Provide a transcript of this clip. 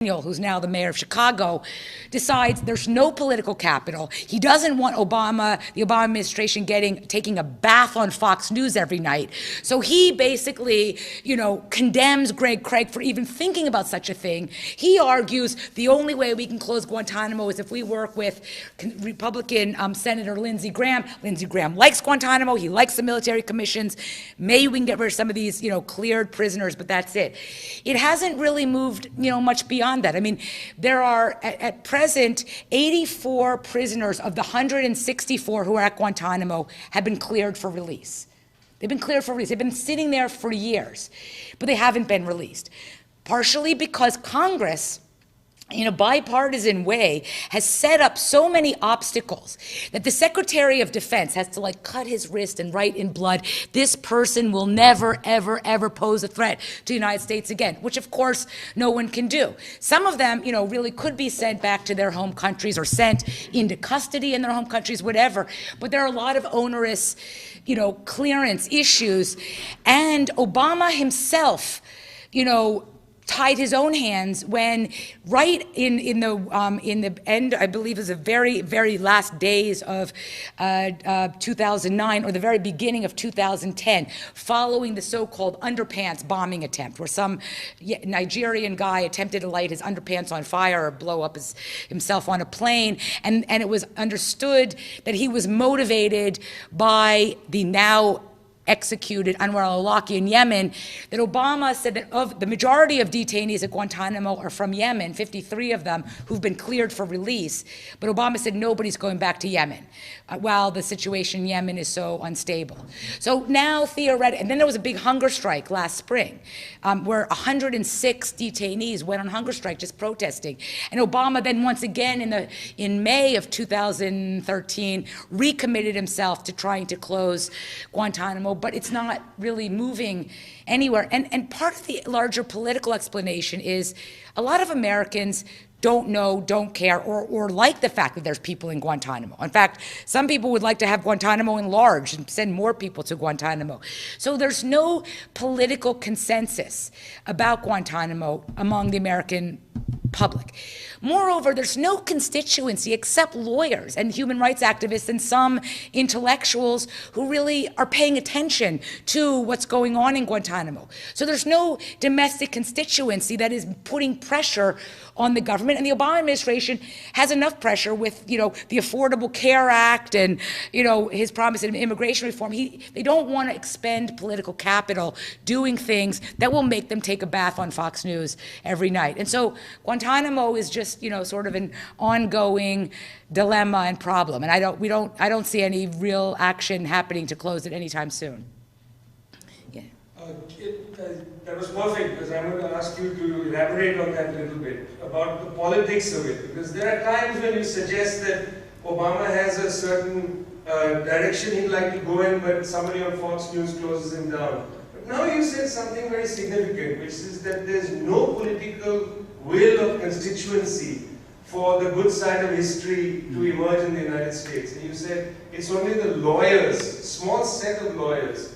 who's now the mayor of Chicago, decides there's no political capital. He doesn't want the Obama administration taking a bath on Fox News every night. So he basically, condemns Greg Craig for even thinking about such a thing. He argues the only way we can close Guantanamo is if we work with Republican Senator Lindsey Graham. Lindsey Graham likes Guantanamo. He likes the military commissions. Maybe we can get rid of some of these, cleared prisoners, but that's it. It hasn't really moved, much beyond that. I mean, there are, at present, 84 prisoners of the 164 who are at Guantanamo have been cleared for release. They've been cleared for release. They've been sitting there for years, but they haven't been released. Partially because Congress, in a bipartisan way, has set up so many obstacles that the Secretary of Defense has to cut his wrist and write in blood, this person will never, ever, ever pose a threat to the United States again, which of course no one can do. Some of them, really could be sent back to their home countries or sent into custody in their home countries, whatever. But there are a lot of onerous, clearance issues. And Obama himself, tied his own hands when, right in the end, I believe it was the very, very last days of 2009 or the very beginning of 2010, following the so-called underpants bombing attempt, where some Nigerian guy attempted to light his underpants on fire or blow up himself on a plane, and it was understood that he was motivated by the now executed Anwar al-Awlaki in Yemen, that Obama said that of the majority of detainees at Guantanamo are from Yemen, 53 of them who've been cleared for release, but Obama said nobody's going back to Yemen while the situation in Yemen is so unstable. So now theoretically, and then there was a big hunger strike last spring where 106 detainees went on hunger strike just protesting, and Obama then once again in May of 2013 recommitted himself to trying to close Guantanamo, but it's not really moving anywhere. And part of the larger political explanation is a lot of Americans don't know, don't care, or like the fact that there's people in Guantanamo. In fact, some people would like to have Guantanamo enlarged and send more people to Guantanamo. So there's no political consensus about Guantanamo among the American public. Moreover, there's no constituency except lawyers and human rights activists and some intellectuals who really are paying attention to what's going on in Guantanamo. So there's no domestic constituency that is putting pressure on the government, and the Obama administration has enough pressure with, the Affordable Care Act and, his promise of immigration reform. They don't want to expend political capital doing things that will make them take a bath on Fox News every night. And so Guantanamo is just, sort of an ongoing dilemma and problem, and I don't see any real action happening to close it anytime soon. Yeah. That was perfect, because I'm going to ask you to elaborate on that a little bit about the politics of it, because there are times when you suggest that Obama has a certain direction he'd like to go in, but somebody on Fox News closes him down. But now you said something very significant, which is that there's no political will of constituency for the good side of history to emerge in the United States. And you said it's only the lawyers, small set of lawyers,